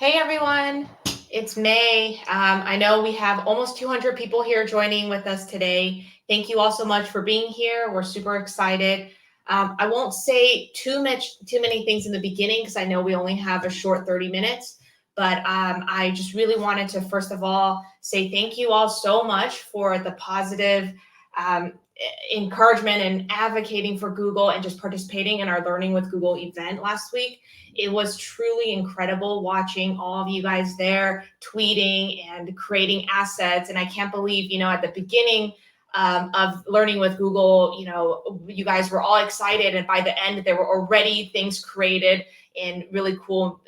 Hey everyone, it's May. I know we have almost 200 people here joining with us today. Thank you all so much for being here. We're super excited. I won't say too many things in the beginning because I know we only have a short 30 minutes. But I just really wanted to first of all say thank you all so much for the positive um, encouragement and advocating for Google and just participating in our Learning with Google event last week. It was truly incredible watching all of you guys there tweeting and creating assets. And I can't believe, at the beginning of Learning with Google, you guys were all excited. And by the end, there were already things created in really cool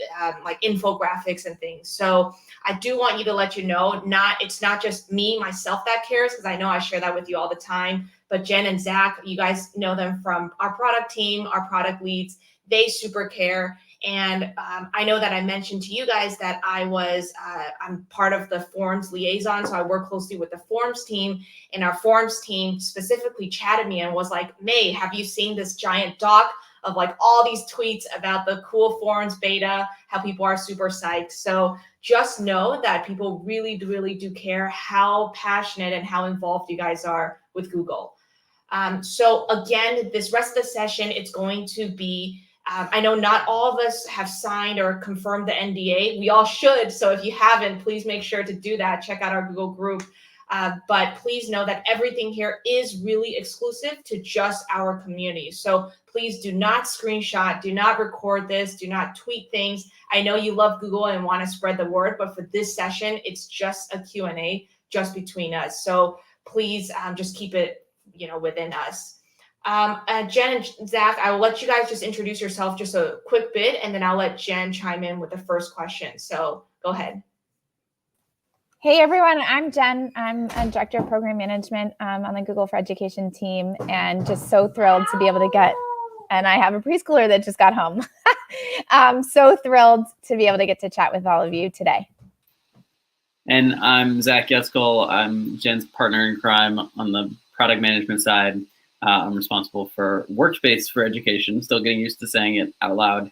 like infographics and things. So I do want you to let you know, it's not just me, myself that cares, because I know I share that with you all the time, but Jen and Zach, you guys know them from our product team, our product leads, they super care. And I know that I mentioned to you guys that I'm part of the forums liaison. So I work closely with the forums team, and our forums team specifically chatted me and was like, May, have you seen this giant doc of like all these tweets about the cool forums beta, how people are super psyched. So just know that people really, really do care how passionate and how involved you guys are with Google. So again, this rest of the session, it's going to be I know not all of us have signed or confirmed the NDA. We all should. So if you haven't, please make sure to do that. Check out our Google group. But please know that everything here is really exclusive to just our community. So please do not screenshot, do not record this, do not tweet things. I know you love Google and want to spread the word, but for this session, it's just a Q&A just between us. So please just keep it, within us. Jen and Zach, I will let you guys just introduce yourself just a quick bit, and then I'll let Jen chime in with the first question. So go ahead. Hey everyone, I'm Jen. I'm a Director of Program Management on the Google for Education team, and just so thrilled to be able to and I have a preschooler that just got home. So thrilled to be able to get to chat with all of you today. And I'm Zach Yetzkel. I'm Jen's partner in crime on the product management side. I'm responsible for Workspace for Education, still getting used to saying it out loud.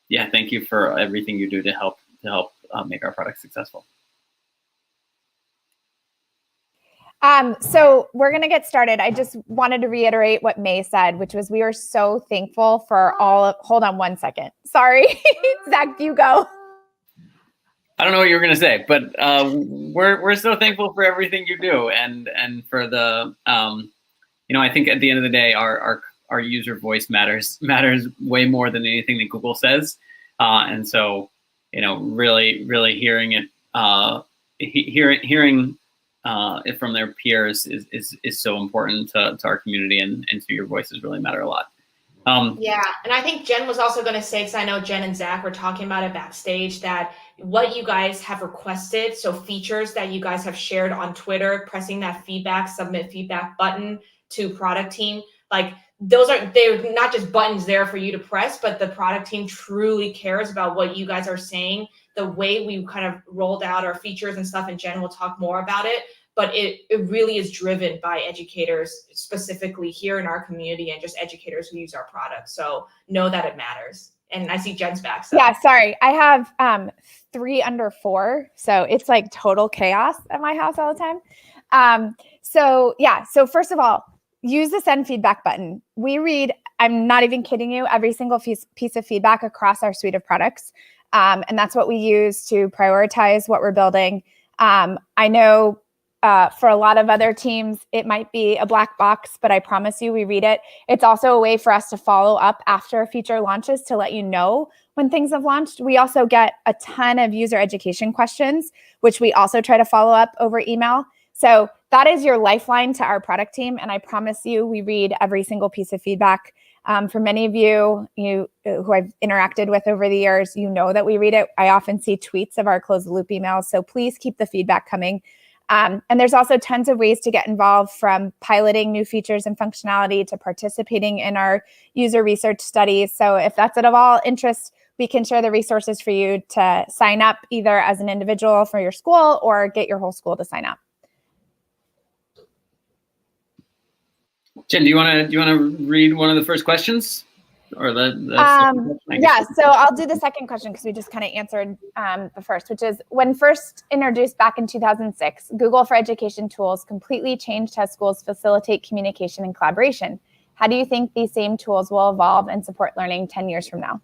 Yeah, thank you for everything you do to help make our product successful. So we're going to get started. I just wanted to reiterate what May said, which was we are so thankful for hold on one second. Sorry, Zach, you go. I don't know what you were going to say, but we're so thankful for everything you do, and for the I think at the end of the day, our user voice matters way more than anything that Google says, and so really hearing it hearing it from their peers is so important to our community, and so your voices really matter a lot. Yeah, and I think Jen was also going to say, because I know Jen and Zach were talking about it backstage, that what you guys have requested, so features that you guys have shared on Twitter, pressing that submit feedback button to product team, like they're not just buttons there for you to press, but the product team truly cares about what you guys are saying, the way we kind of rolled out our features and stuff, and Jen will talk more about it. But it really is driven by educators, specifically here in our community, and just educators who use our product. So know that it matters. And I see Jen's back. So. Yeah, sorry. I have 3 under 4. So it's like total chaos at my house all the time. So first of all, use the send feedback button. We read, I'm not even kidding you, every single piece of feedback across our suite of products. And that's what we use to prioritize what we're building. I know for a lot of other teams, it might be a black box, but I promise you we read it. It's also a way for us to follow up after a feature launches to let you know when things have launched. We also get a ton of user education questions, which we also try to follow up over email. So that is your lifeline to our product team. And I promise you, we read every single piece of feedback. For many of you who I've interacted with over the years, you know that we read it. I often see tweets of our closed loop emails. So please keep the feedback coming. And there's also tons of ways to get involved, from piloting new features and functionality to participating in our user research studies. So if that's at all interest, we can share the resources for you to sign up either as an individual for your school or get your whole school to sign up. Jen, do you want to read one of the first questions? or the yeah, so I'll do the second question because we just kind of answered the first, which is when first introduced back in 2006, Google for Education tools completely changed how schools facilitate communication and collaboration. How do you think these same tools will evolve and support learning 10 years from now?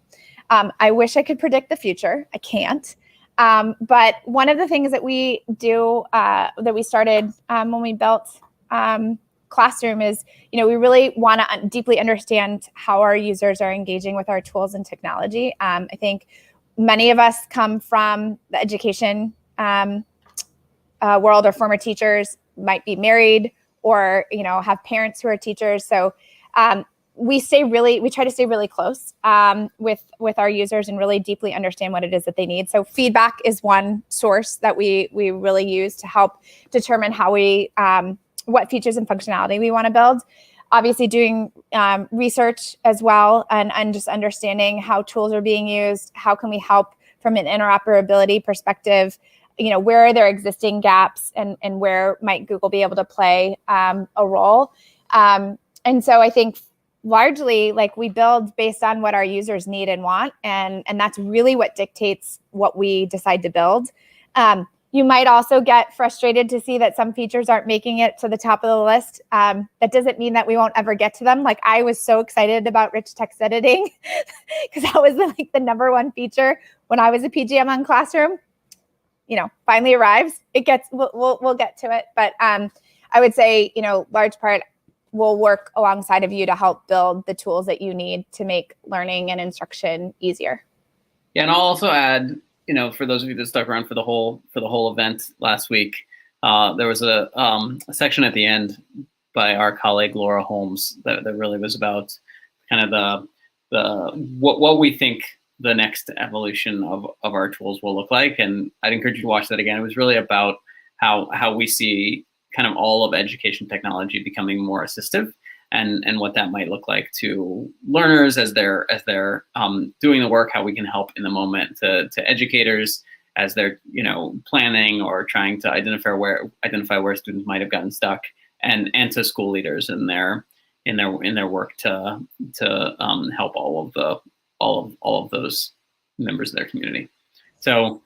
I wish I could predict the future. I can't. But one of the things that we do, that we started when we built Classroom is, we really want to deeply understand how our users are engaging with our tools and technology. I think many of us come from the education world, or former teachers, might be married, or have parents who are teachers. So we try to stay really close with our users and really deeply understand what it is that they need. So feedback is one source that we really use to help determine how what features and functionality we want to build. Obviously doing research as well, and just understanding how tools are being used, how can we help from an interoperability perspective, where are there existing gaps, and where might Google be able to play a role. And so I think largely, we build based on what our users need and want, and that's really what dictates what we decide to build. You might also get frustrated to see that some features aren't making it to the top of the list. That doesn't mean that we won't ever get to them. I was so excited about rich text editing because that was the #1 feature when I was a PGM on Classroom. Finally arrives. We'll get to it. But I would say, large part, we'll work alongside of you to help build the tools that you need to make learning and instruction easier. Yeah, and I'll also add, for those of you that stuck around for the whole event last week, there was a section at the end by our colleague Laura Holmes that really was about kind of what we think the next evolution of our tools will look like, and I'd encourage you to watch that again. It was really about how we see kind of all of education technology becoming more assistive, and what that might look like to learners as they're doing the work, how we can help in the moment, to educators as they're planning or trying to identify where students might have gotten stuck, and to school leaders in their work to help all of those members of their community. So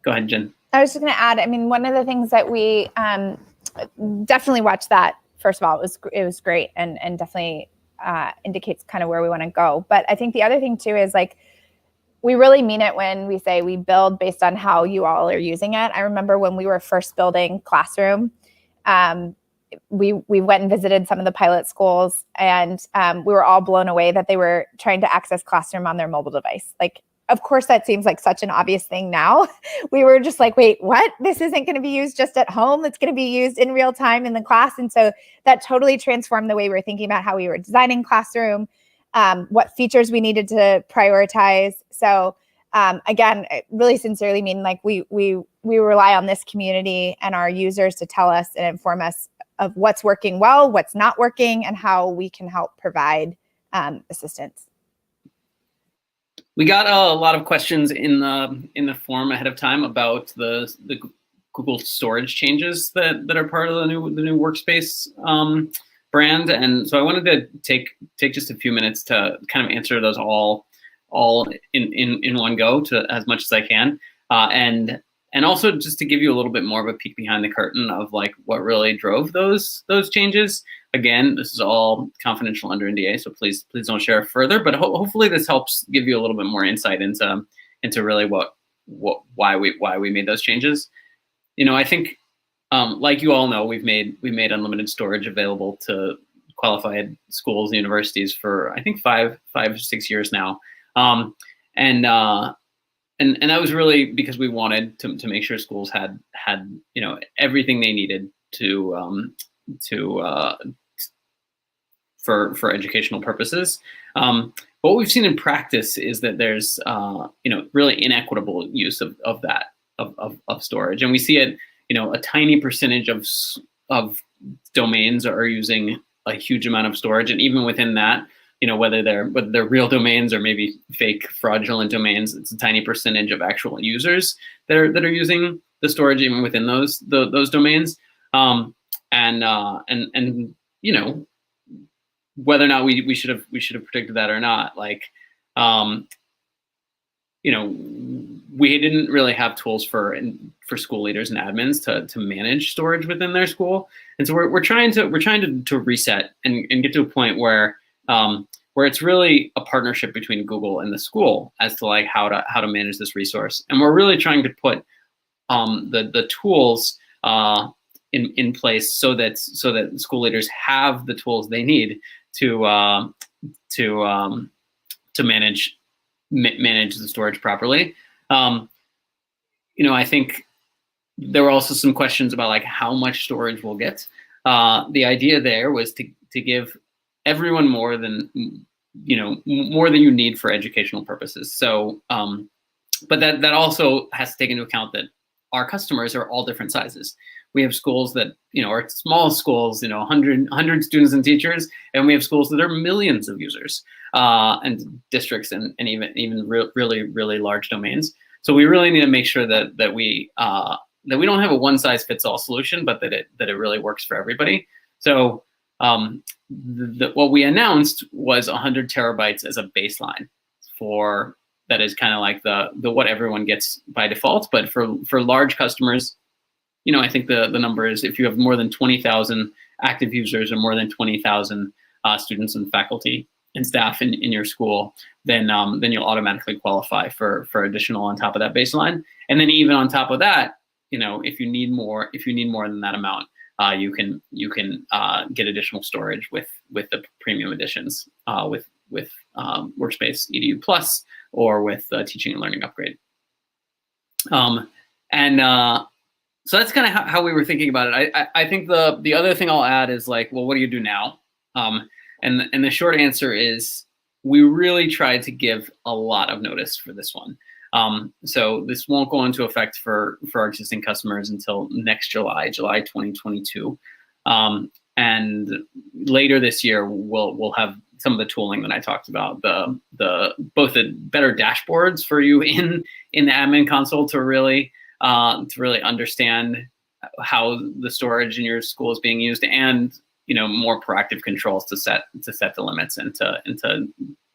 go ahead, Jen. I was just going to add, one of the things that we definitely watched that. First of all, it was great, and definitely indicates kind of where we want to go. But I think the other thing too is we really mean it when we say we build based on how you all are using it. I remember when we were first building Classroom, we went and visited some of the pilot schools, and we were all blown away that they were trying to access Classroom on their mobile device. Of course, that seems like such an obvious thing now. We were just wait, what? This isn't going to be used just at home. It's going to be used in real time in the class. And so that totally transformed the way we were thinking about how we were designing Classroom, what features we needed to prioritize. So again, I really sincerely mean we rely on this community and our users to tell us and inform us of what's working well, what's not working, and how we can help provide assistance. We got a lot of questions in the forum ahead of time about the Google storage changes that are part of the new Workspace brand, and so I wanted to take just a few minutes to kind of answer those all in one go, to as much as I can, and also just to give you a little bit more of a peek behind the curtain of what really drove those changes. Again, this is all confidential under NDA, so please don't share further. But hopefully this helps give you a little bit more insight into really why we made those changes. I think, like you all know, we've made unlimited storage available to qualified schools and universities for I think 5 or 6 years now, and that was really because we wanted to make sure schools had everything they needed for educational purposes. What we've seen in practice is that there's really inequitable use of that storage, and we see it. A tiny percentage of domains are using a huge amount of storage, and even within that, whether they're real domains or maybe fake fraudulent domains, it's a tiny percentage of actual users that are using the storage even within those domains. whether or not we should have predicted that or not. Like, you know, we didn't really have tools for school leaders and admins to manage storage within their school, and so we're trying to reset and get to a point where it's really a partnership between Google and the school as to like how to manage this resource, and we're really trying to put the tools in place so that school leaders have the tools they need to manage the storage properly. You know, I think there were also some questions about like how much storage we'll get. The idea there was to give everyone more than you need for educational purposes. So, but that also has to take into account that our customers are all different sizes. We have schools that, you know, are small schools, you know, 100 students and teachers, and we have schools that are millions of users, and districts and even really large domains. So we really need to make sure that we don't have a one size fits all solution, but that it really works for everybody. So what we announced was 100 terabytes as a baseline for that is kind of like the what everyone gets by default. But for large customers, you know, I think the number is if you have more than 20,000 active users or more than 20,000 students and faculty and staff in your school, then you'll automatically qualify for additional on top of that baseline. And then even on top of that, you know, if you need more than that amount, you can get additional storage with the premium editions with Workspace EDU Plus or with Teaching and Learning Upgrade. So that's kind of how we were thinking about it. I think the other thing I'll add is like, well, what do you do now? And the short answer is we really tried to give a lot of notice for this one. So this won't go into effect for our existing customers until next July 2022. And later this year, we'll have some of the tooling that I talked about, both the better dashboards for you in the admin console to really understand how the storage in your school is being used, and you know, more proactive controls to set the limits and to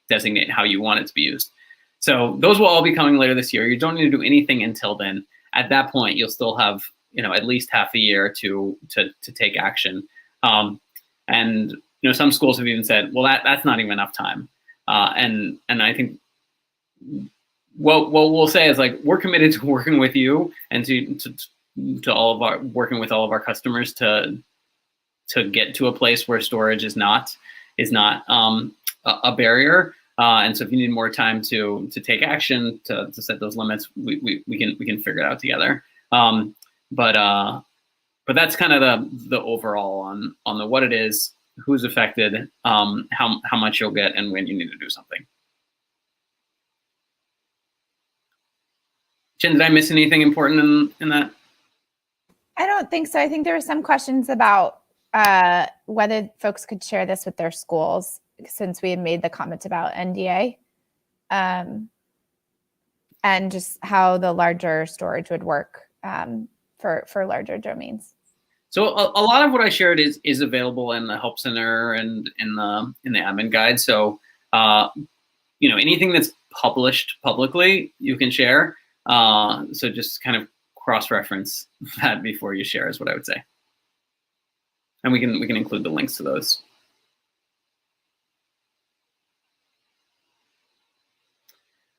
designate how you want it to be used. So those will all be coming later this year. You don't need to do anything until then. At that point, you'll still have, you know, at least half a year to take action. And you know, some schools have even said, well, that's not even enough time. And I think what we'll say is like, we're committed to working with you and to all of our working with all of our customers to get to a place where storage is not a barrier. And so if you need more time to take action to set those limits, we can figure it out together. But that's kind of the overall on the what it is, who's affected, how much you'll get, and when you need to do something. Jen, did I miss anything important in that? I don't think so. I think there were some questions about whether folks could share this with their schools, since we had made the comment about NDA, and just how the larger storage would work for larger domains. So a lot of what I shared is available in the Help Center and in the admin guide. So you know, anything that's published publicly, you can share. So just kind of cross-reference that before you share is what I would say. And we can include the links to those.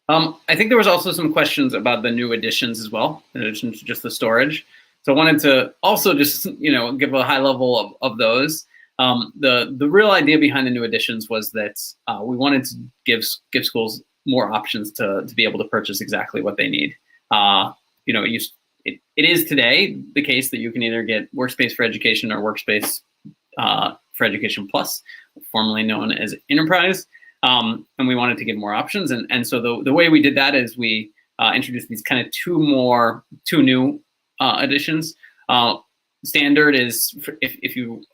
I think there was also some questions about the new additions as well, in addition to just the storage. So I wanted to also just, you know, give a high level of those. The real idea behind the new additions was that we wanted to give schools more options to be able to purchase exactly what they need. You know, it is today the case that you can either get Workspace for Education or Workspace for Education Plus, formerly known as Enterprise. And we wanted to give more options. And so the way we did that is we introduced these kind of two new additions. Standard is if you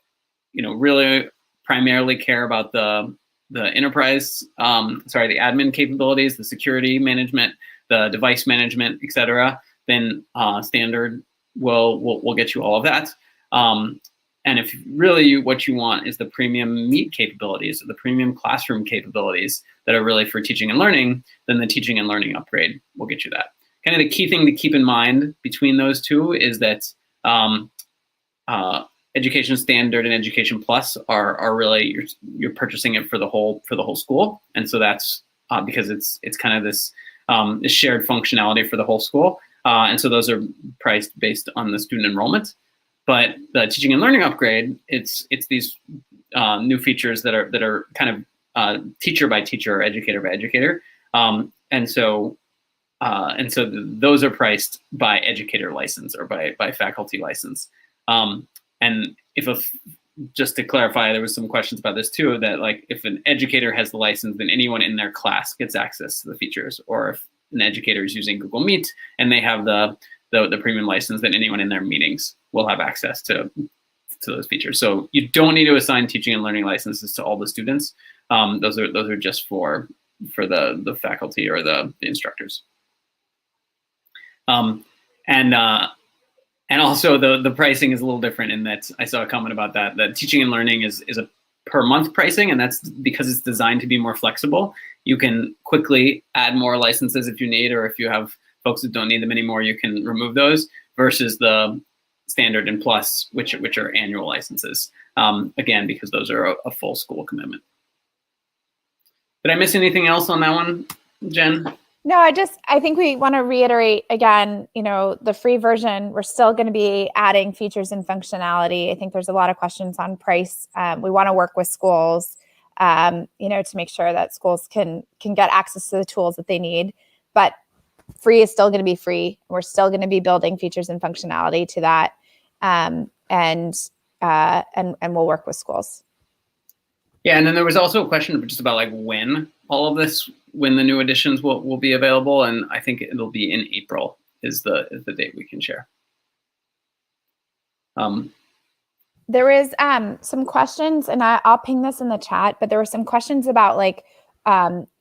really primarily care about the enterprise, the admin capabilities, the security management, the device management, etc., then standard will get you all of that. if really what you want is the premium Meet capabilities, or the premium classroom capabilities that are really for teaching and learning, then the teaching and learning upgrade will get you that. Kind of the key thing to keep in mind between those two is that Education Standard and Education Plus are really you're purchasing it for the whole school, and so that's because it's kind of this shared functionality for the whole school, and so those are priced based on the student enrollment. But the teaching and learning upgrade, it's these new features that are kind of teacher by teacher or educator by educator, and so those are priced by educator license or by faculty license. And just to clarify, there was some questions about this too, that like if an educator has the license, then anyone in their class gets access to the features. Or if an educator is using Google Meet and they have the premium license, then anyone in their meetings will have access to those features. So you don't need to assign teaching and learning licenses to all the students. Those are just for the faculty or the instructors. And also the pricing is a little different in that I saw a comment about that teaching and learning is a per month pricing, and that's because it's designed to be more flexible. You can quickly add more licenses if you need, or if you have folks that don't need them anymore, you can remove those, versus the Standard and Plus, which are annual licenses. Again, because those are a full school commitment. Did I miss anything else on that one, Jen? No, I think we want to reiterate again, the free version, we're still going to be adding features and functionality. I think there's a lot of questions on price. We want to work with schools, to make sure that schools can get access to the tools that they need, but free is still going to be free. We're still going to be building features and functionality to that. And we'll work with schools. Yeah, and then there was also a question just about like when the new editions will be available, and I think it'll be in April is the date we can share. There is some questions, and I'll ping this in the chat, but there were some questions about like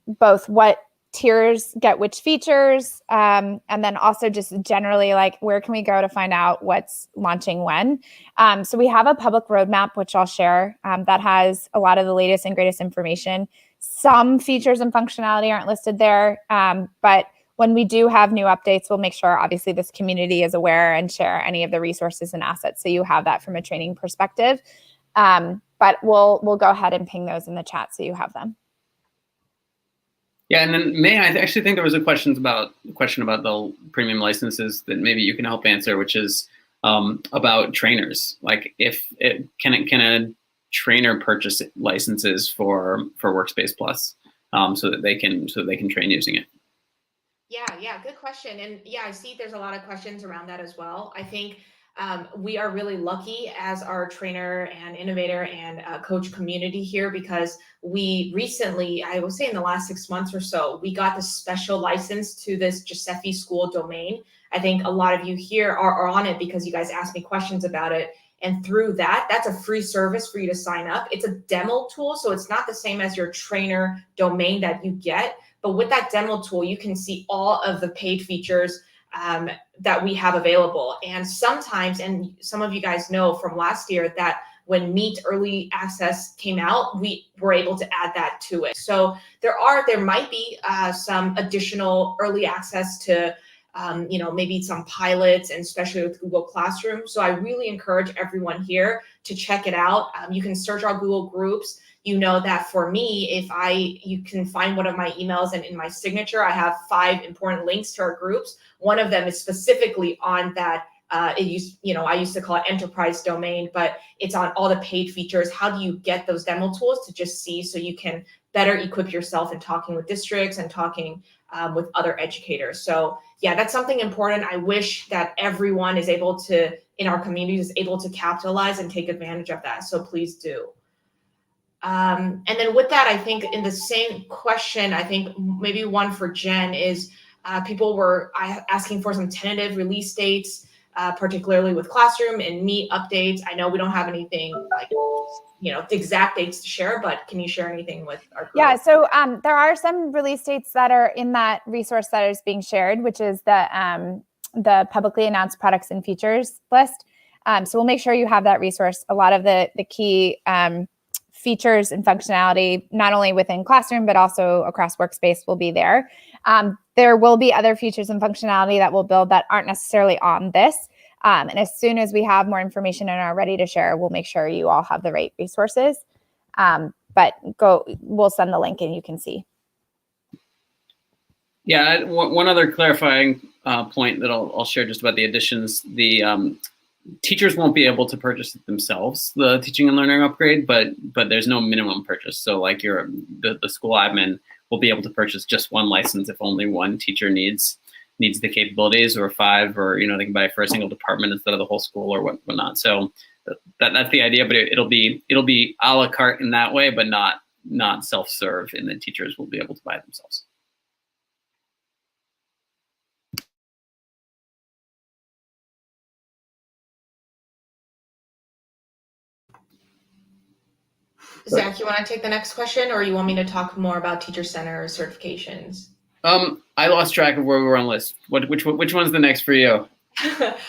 both what tiers get which features, and then also just generally like where can we go to find out what's launching when. So we have a public roadmap, which I'll share, that has a lot of the latest and greatest information. Some features and functionality aren't listed there, but when we do have new updates, we'll make sure obviously this community is aware and share any of the resources and assets, so you have that from a training perspective. But we'll go ahead and ping those in the chat so you have them. Yeah, and then I actually think there was a question about the premium licenses that maybe you can help answer, which is about trainers. Like, can a trainer purchase licenses for Workspace Plus so that they can train using it? Yeah, good question. And yeah, I see there's a lot of questions around that as well. I think we are really lucky as our trainer and innovator and coach community here, because we recently, I would say in the last 6 months or so, we got the special license to this Giuseppe School domain. I think a lot of you here are on it because you guys asked me questions about it. And through that's a free service for you to sign up. It's a demo tool, so it's not the same as your trainer domain that you get. But with that demo tool, you can see all of the paid features that we have available. And sometimes, and some of you guys know from last year, that when Meet Early Access came out, we were able to add that to it. So there might be some additional early access to maybe some pilots, and especially with Google Classroom. So I really encourage everyone here to check it out. You can search our Google Groups. You know that for me, you can find one of my emails, and in my signature, I have 5 important links to our groups. One of them is specifically on that. I used to call it enterprise domain, but it's on all the paid features. How do you get those demo tools to just see, so you can better equip yourself in talking with districts and talking with other educators. So yeah, that's something important. I wish that everyone in our community is able to capitalize and take advantage of that. So please do. And then with that, I think in the same question, I think maybe one for Jen is people were asking for some tentative release dates, particularly with Classroom and Meet updates. I know we don't have anything like, the exact dates to share, but can you share anything with our group? Yeah, so there are some release dates that are in that resource that is being shared, which is the publicly announced products and features list. So we'll make sure you have that resource. A lot of the key features and functionality, not only within Classroom, but also across Workspace will be there. There will be other features and functionality that we'll build that aren't necessarily on this. And as soon as we have more information and are ready to share, we'll make sure you all have the right resources. But we'll send the link and you can see. Yeah, one other clarifying point that I'll share just about the additions. The teachers won't be able to purchase it themselves, the teaching and learning upgrade, but there's no minimum purchase. So like the school admin will be able to purchase just one license if only one teacher needs the capabilities, or 5, or they can buy it for a single department instead of the whole school or whatnot. So that's the idea, but it'll be a la carte in that way, but not self-serve, and the teachers will be able to buy it themselves. Zach, you want to take the next question, or you want me to talk more about Teacher Center certifications? I lost track of where we were on the list. Which one's the next for you?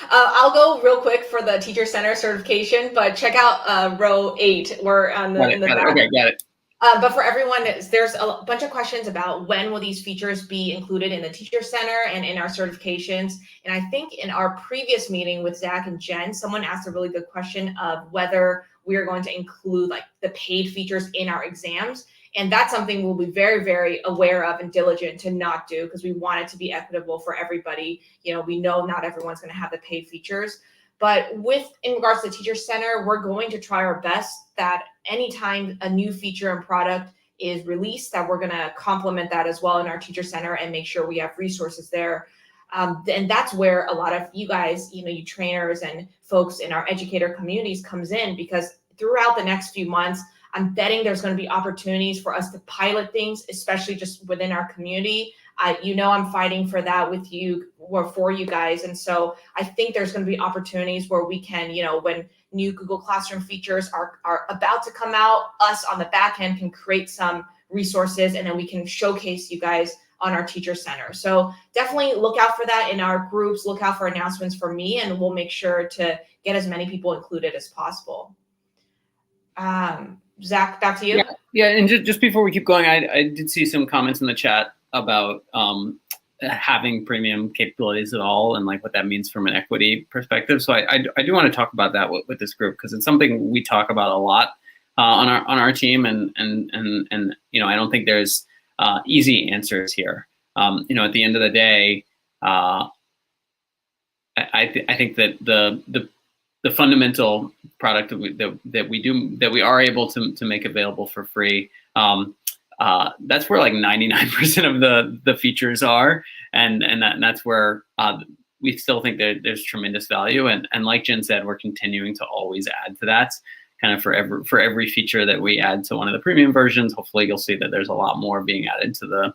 I'll go real quick for the Teacher Center certification, but check out row 8. We're on in the back. Okay, got it. But for everyone, there's a bunch of questions about when will these features be included in the Teacher Center and in our certifications. And I think in our previous meeting with Zach and Jen, someone asked a really good question of whether we are going to include like the paid features in our exams. And that's something we'll be very, very aware of and diligent to not do, because we want it to be equitable for everybody. We know not everyone's going to have the paid features. But in regards to the Teacher Center, we're going to try our best that anytime a new feature and product is released, that we're going to complement that as well in our Teacher Center and make sure we have resources there. And that's where a lot of you guys, you trainers and folks in our educator communities comes in, because throughout the next few months, I'm betting there's going to be opportunities for us to pilot things, especially just within our community. I'm fighting for that with you or for you guys. And so I think there's going to be opportunities where we can, when new Google Classroom features are about to come out, us on the back end can create some resources, and then we can showcase you guys on our Teacher Center. So definitely look out for that in our groups, look out for announcements from me, and we'll make sure to get as many people included as possible. Zach, back to you. Yeah, and just before we keep going, I did see some comments in the chat about having premium capabilities at all, and like what that means from an equity perspective. So I do want to talk about that with this group, because it's something we talk about a lot on our team, and I don't think there's easy answers here. At the end of the day, I think that the fundamental product that we are able to make available for free, that's where like 99% of the features are, and that's where we still think that there's tremendous value, and like Jen said, we're continuing to always add to that. Kind of for every feature that we add to one of the premium versions, hopefully you'll see that there's a lot more being added to the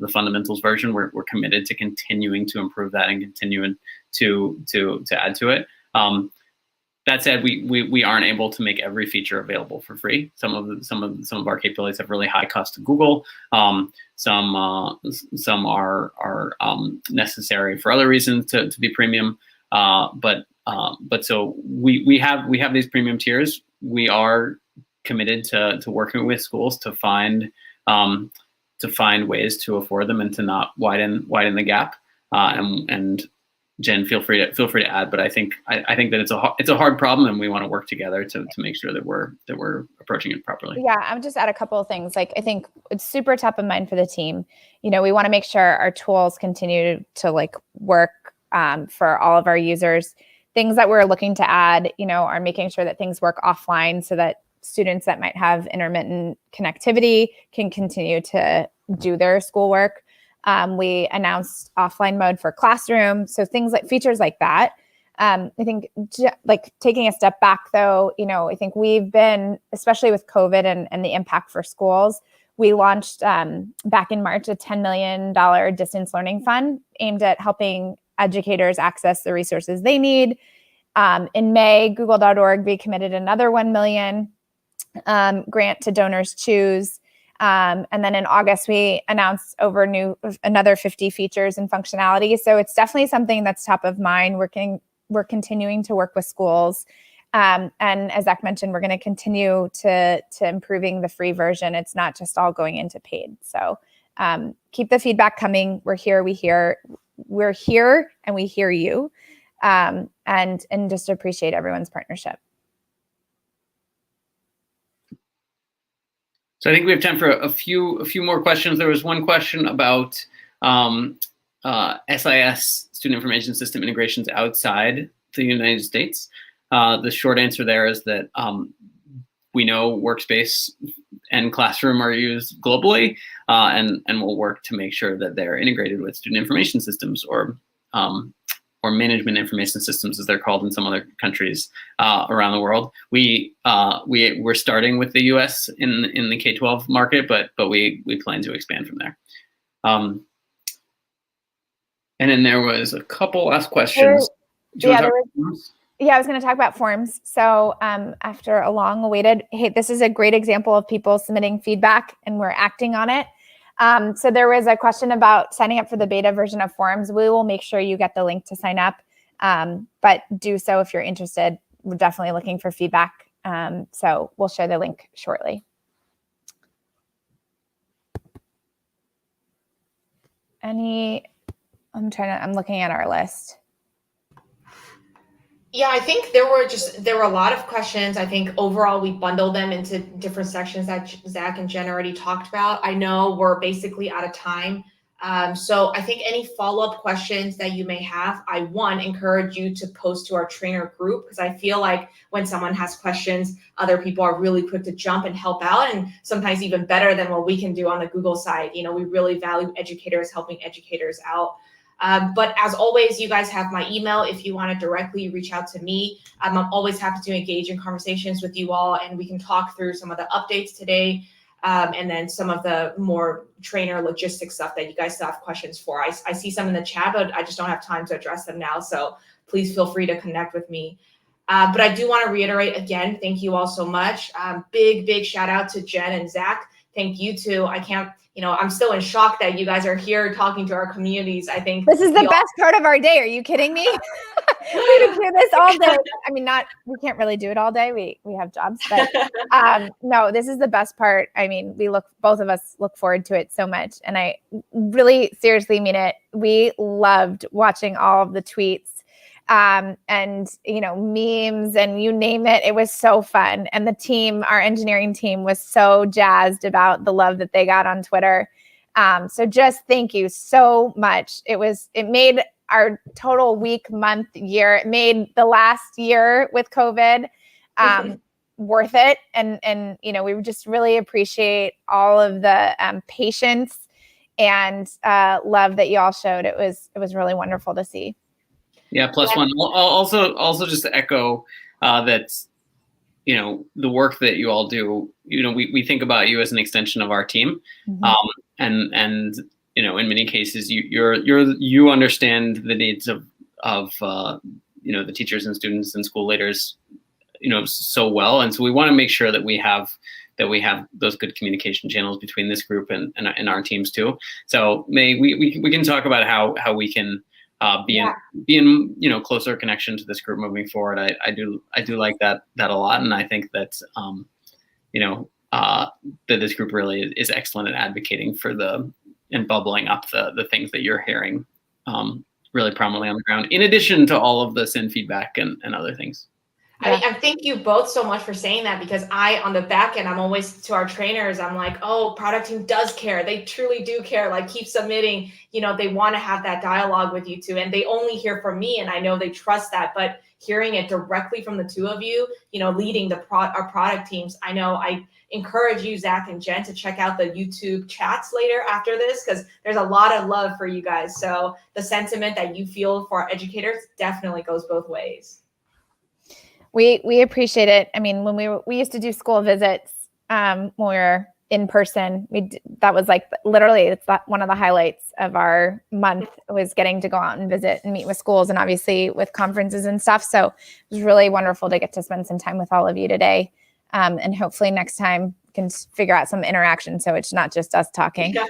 fundamentals version. We're committed to continuing to improve that and continuing to add to it. That said, we aren't able to make every feature available for free. Some of our capabilities have really high cost to Google. Some are necessary for other reasons to be premium. But so we have these premium tiers. We are committed to working with schools to find ways to afford them and to not widen the gap. And Jen, feel free to add, but I think that it's a hard problem, and we want to work together to make sure that we're approaching it properly. Yeah, I would just add a couple of things. Like, I think it's super top of mind for the team. We want to make sure our tools continue to work for all of our users. Things that we're looking to add, are making sure that things work offline, so that students that might have intermittent connectivity can continue to do their schoolwork. We announced offline mode for Classroom. So features like that. I think taking a step back though, I think we've been, especially with COVID and the impact for schools, we launched back in March a $10 million distance learning fund aimed at helping educators access the resources they need. In May, Google.org recommitted another $1 million grant to Donors Choose. And then in August, we announced another 50 features and functionality. So it's definitely something that's top of mind, working we're continuing to work with schools. And as Zach mentioned, we're going to continue to improving the free version. It's not just all going into paid. So keep the feedback coming. We're here, and we hear you. And just appreciate everyone's partnership. So I think we have time for a few more questions. There was one question about SIS, Student Information System integrations outside the United States. The short answer there is that we know Workspace and Classroom are used globally, and we'll work to make sure that they're integrated with student information systems or management information systems, as they're called in some other countries around the world. We're starting with the U.S. in the K-12 market, but we plan to expand from there. And then there was a couple last questions. I was going to talk about forms. So after a long-awaited, hey, this is a great example of people submitting feedback and we're acting on it. So there was a question about signing up for the beta version of forms. We will make sure you get the link to sign up, but do so if you're interested. We're definitely looking for feedback. So we'll share the link shortly. I'm looking at our list. Yeah, I think there were a lot of questions. I think overall we bundled them into different sections that Zach and Jen already talked about. I know we're basically out of time. So I think any follow-up questions that you may have, I encourage you to post to our trainer group, because I feel like when someone has questions, other people are really quick to jump and help out, and sometimes even better than what we can do on the Google side. We really value educators helping educators out. But as always, you guys have my email if you want to directly reach out to me. I'm always happy to engage in conversations with you all, and we can talk through some of the updates today, and then some of the more trainer logistics stuff that you guys still have questions for. I see some in the chat, but I just don't have time to address them now. So please feel free to connect with me. But I do want to reiterate again, thank you all so much. Big shout out to Jen and Zach. Thank you too. I'm still in shock that you guys are here talking to our communities. I think this is the best part of our day. Are you kidding me? We could do this all day. I mean, we can't really do it all day. We have jobs, but no, this is the best part. I mean, both of us look forward to it so much. And I really seriously mean it. We loved watching all of the tweets and memes and you name it. It was so fun. And the team, our engineering team, was so jazzed about the love that they got on Twitter. So just thank you so much. It made our total week, month, year, it made the last year with COVID worth it. And we just really appreciate all of the patience and love that you all showed. It was really wonderful to see. Yeah, plus one. Also just to echo that, the work that you all do, we think about you as an extension of our team. Mm-hmm. And in many cases, you understand the needs of the teachers and students and school leaders, so well. And so we want to make sure that we have those good communication channels between this group and our teams too. So we can talk about how we can be in closer connection to this group moving forward. I do like that a lot, and I think that that this group really is excellent at advocating for and bubbling up the things that you're hearing really prominently on the ground, in addition to all of the send feedback and other things. I thank you both so much for saying that, because on the back end, I'm always to our trainers, I'm like, oh, product team does care. They truly do care. Like, keep submitting, they want to have that dialogue with you too. And they only hear from me, and I know they trust that, but hearing it directly from the two of you, leading our product teams, I know I encourage you, Zach and Jen, to check out the YouTube chats later after this, because there's a lot of love for you guys. So the sentiment that you feel for our educators definitely goes both ways. We appreciate it. I mean, when we used to do school visits when we were in person, that was like literally one of the highlights of our month, was getting to go out and visit and meet with schools, and obviously with conferences and stuff. So it was really wonderful to get to spend some time with all of you today. And hopefully next time we can figure out some interaction, so it's not just us talking. Yeah.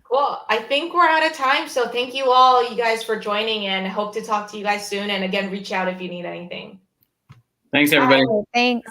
Well, I think we're out of time. So thank you all, you guys, for joining, and hope to talk to you guys soon. And again, reach out if you need anything. Thanks, everybody. Thanks.